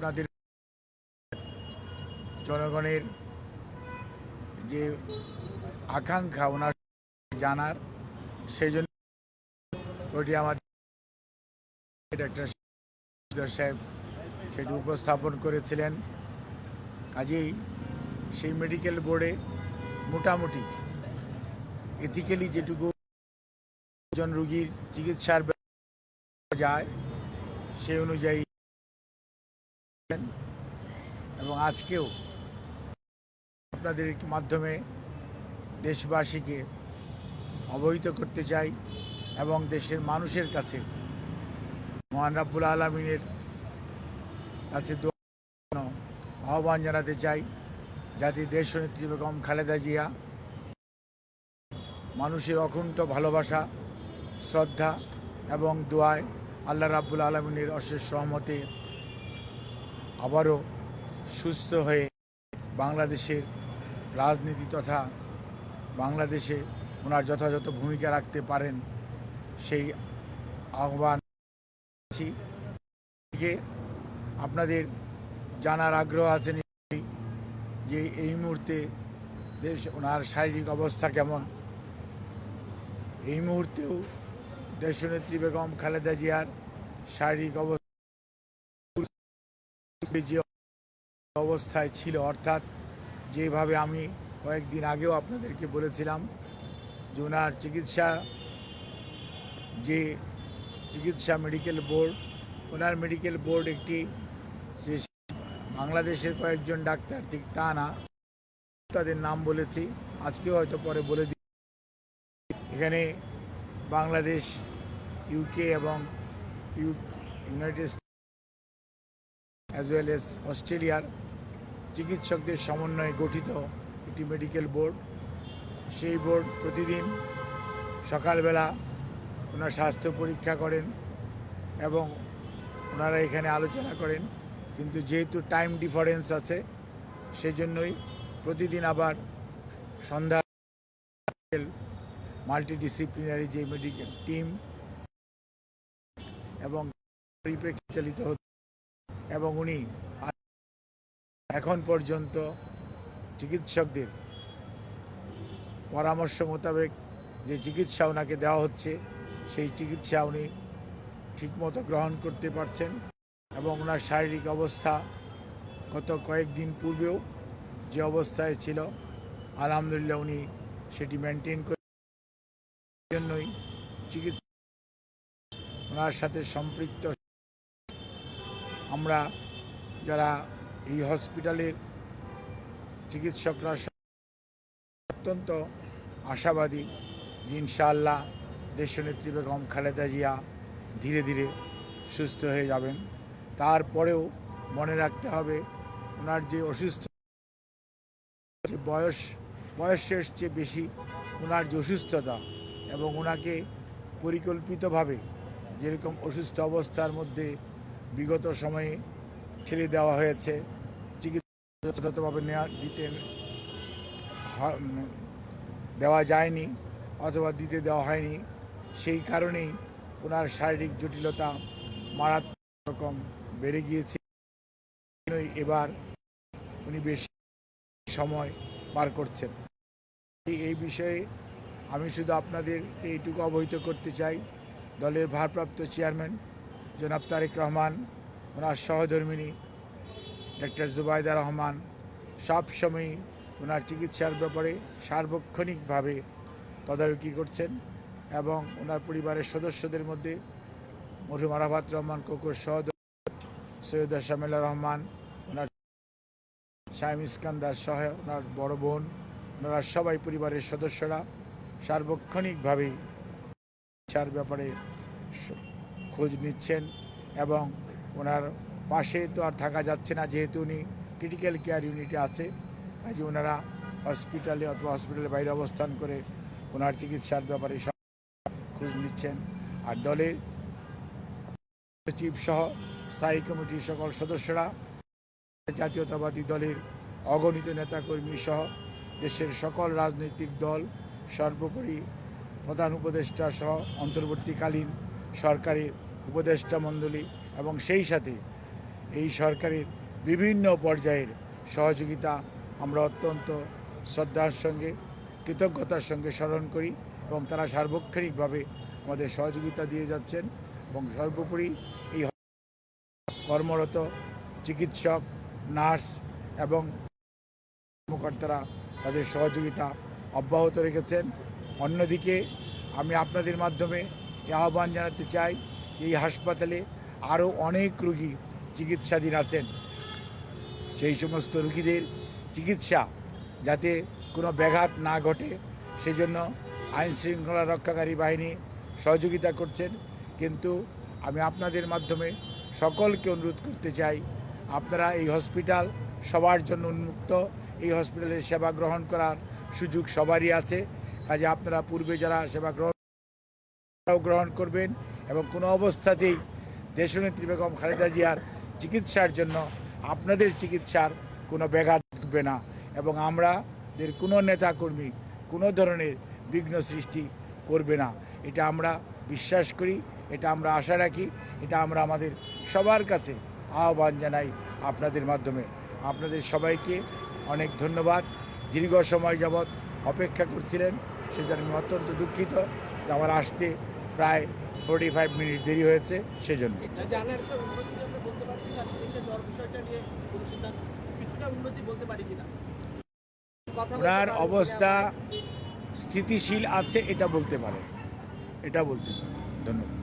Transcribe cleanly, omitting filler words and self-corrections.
আপনাদের জনগণের যে আকাঙ্ক্ষা ওনার জানার, সেই জন্য ওটি আমাদের ডাক্তার সাহেব সেটি উপস্থাপন করেছিলেন। কাজেই সেই মেডিকেল বোর্ডে মোটামুটি এথিক্যালি যেটুকু একজন রোগীর চিকিৎসার যায় সেই অনুযায়ী, এবং আজকেও আপনাদের মাধ্যমে দেশবাসীকে অবহিত করতে চাই এবং দেশের মানুষের কাছে মহান রব্বুল আলামিনের কাছে আহ্বান জানাতে চাই, যাতে দেশনেত্রী বেগম খালেদা জিয়া মানুষের অকুণ্ঠ ভালোবাসা, শ্রদ্ধা এবং দোয়ায় আল্লাহ রাব্বুল আলামিনের অশেষ রহমতে আবারও সুস্থ হয়ে বাংলাদেশের রাজনীতি তথা বাংলাদেশে ওনার যথাযথ ভূমিকা রাখতে পারেন, সেই আহ্বান থেকে আপনাদের জানার আগ্রহ আছে যে এই মুহূর্তে ওনার শারীরিক অবস্থা কেমন। এই মুহূর্তেও দেশনেত্রী বেগম খালেদা জিয়ার শারীরিক অবস্থায় ছিল, অর্থাৎ যেভাবে আমি কয়েকদিন আগেও আপনাদেরকে বলেছিলাম যে ওনার চিকিৎসা মেডিকেল বোর্ড, ওনার মেডিকেল বোর্ড একটি যে বাংলাদেশের কয়েকজন ডাক্তার, ঠিক তা না, তাদের নাম বলেছি, আজকেও হয়তো পরে বলে দিই। এখানে বাংলাদেশ, ইউকে এবং United states as well as অস্ট্রেলিয়ার চিকিৎসকদের সমন্বয়ে গঠিত একটি মেডিকেল বোর্ড। সেই বোর্ড প্রতিদিন সকালবেলা ওনার স্বাস্থ্য পরীক্ষা করেন এবং ওনারা এখানে আলোচনা করেন, কিন্তু যেহেতু টাইম ডিফারেন্স আছে সেই জন্যই প্রতিদিন আবার সন্ধ্যা মাল্টিডিসিপ্লিনারি যে মেডিকেল টিম এবং পরিপ্রেক্ষিত হচ্ছে, এবং উনি এখন পর্যন্ত চিকিৎসকদের পরামর্শ মোতাবেক যে চিকিৎসা ওনাকে দেওয়া হচ্ছে সেই চিকিৎসা উনি ঠিকমতো গ্রহণ করতে পারছেন, এবং ওনার শারীরিক অবস্থা গত কয়েকদিন পূর্বেও যে অবস্থায় ছিল আলহামদুলিল্লাহ উনি সেটি মেনটেন করে জন্যই চিকিৎসা ওনার সাথে সম্পৃক্ত আমরা যারা এই হসপিটালের চিকিৎসকরা অত্যন্ত আশাবাদী যে ইনশাআল্লাহ দেশনেত্রী বেগম খালেদা জিয়া ধীরে ধীরে সুস্থ হয়ে যাবেন। তারপরেও মনে রাখতে হবে ওনার যে অসুস্থ বয়সের চেয়ে বেশি ওনার যে অসুস্থতা, এবং ওনাকে পরিকল্পিতভাবে যেরকম অসুস্থ অবস্থার মধ্যে বিগত সময়ে ঠেলে দেওয়া হয়েছে, চিকিৎসা যথাযথভাবে দেওয়া যায়নি অথবা দিতে দেওয়া হয়নি, সেই কারণেই ওনার শারীরিক জটিলতা মারাত্মক রকম বেড়ে গিয়েছে। এবার উনি বেশি সময় পার করছেন। এই বিষয়ে আমি শুধু আপনাদেরকে এইটুকু অবহিত করতে চাই, দলের ভারপ্রাপ্ত চেয়ারম্যান জনাব তারেক রহমান, ওনার সহধর্মিণী ডক্টর জুবাইদা রহমান সবসময়ই ওনার চিকিৎসার ব্যাপারে সার্বক্ষণিকভাবে তদারকি করছেন, এবং ওনার পরিবারের সদস্যদের মধ্যে মরহুম আরাফাত রহমান কোকোর সৈয়দা শামিলা রহমান, ওনার শাইম ইস্কান্দার সহ ওনার বড় বোন, ওনারা সবাই পরিবারের সদস্যরা সার্বক্ষণিকভাবেই চিকিৎসার ব্যাপারে খোঁজ নিচ্ছেন, এবং ওনার পাশে তো আর থাকা যাচ্ছে না, যেহেতু উনি ক্রিটিক্যাল কেয়ার ইউনিটে আছে, কাজে ওনারা হসপিটালে অথবা হসপিটালের বাইরে অবস্থান করে ওনার চিকিৎসার ব্যাপারে সব খোঁজ নিচ্ছেন। আর দলের সচিব সহ স্থায়ী কমিটির সকল সদস্যরা, জাতীয়তাবাদী দলের অগণিত নেতাকর্মী সহ দেশের সকল রাজনৈতিক দল, সর্বোপরি প্রধান উপদেষ্টা সহ অন্তর্বর্তীকালীন সরকারের উপদেষ্টা মণ্ডলী, এবং সেই সাথে এই সরকারের বিভিন্ন পর্যায়ের সহযোগিতা আমরা অত্যন্ত শ্রদ্ধার সঙ্গে কৃতজ্ঞতার সঙ্গে স্মরণ করি এবং তারা সার্বক্ষণিকভাবে আমাদের সহযোগিতা দিয়ে যাচ্ছেন এবং সর্বোপরি এই কর্মরত চিকিৎসক, নার্স এবং কর্মকর্তারা তাদের সহযোগিতা অব্যাহত রেখেছেন। অন্যদিকে আমি আপনাদের মাধ্যমে এই আহ্বান জানাতে চাই যে এই হাসপাতালে আরও অনেক রোগী চিকিৎসাধীন আছেন। সেই সমস্ত রোগীদের চিকিৎসা যাতে কোনো ব্যাঘাত না ঘটে সেজন্য আইনশৃঙ্খলা রক্ষাকারী বাহিনী সহযোগিতা করছেন। কিন্তু আমি আপনাদের মাধ্যমে সকলকে অনুরোধ করতে চাই, আপনারা এই হসপিটাল সবার জন্য উন্মুক্ত, এই হসপিটালের সেবা গ্রহণ করার সুযোগ সবারই আছে। কাজে আপনারা পূর্বে যারা সেবা গ্রহণ করবেন এবং কোনো অবস্থাতেই দেশনেত্রী বেগম খালেদা জিয়ার চিকিৎসার জন্য আপনাদের চিকিৎসার কোনো ব্যাঘাত ঘটবে না এবং আমাদের কোনো নেতাকর্মী কোনো ধরনের বিঘ্ন সৃষ্টি করবে না। এটা আমরা বিশ্বাস করি, এটা আমরা আশা রাখি, এটা আমরা আমাদের সবার কাছে আহ্বান জানাই আপনাদের মাধ্যমে। আপনাদের সবাইকে অনেক ধন্যবাদ। দীর্ঘ সময় যাবৎ অপেক্ষা করছিলেন, সেজন্য আমি অত্যন্ত দুঃখিত যে আমার আসতে প্রায় 45 মিনিট দেরি হয়েছে সেজন্য। ওনার অবস্থা স্থিতিশীল আছে এটা বলতে পারেন, ধন্যবাদ।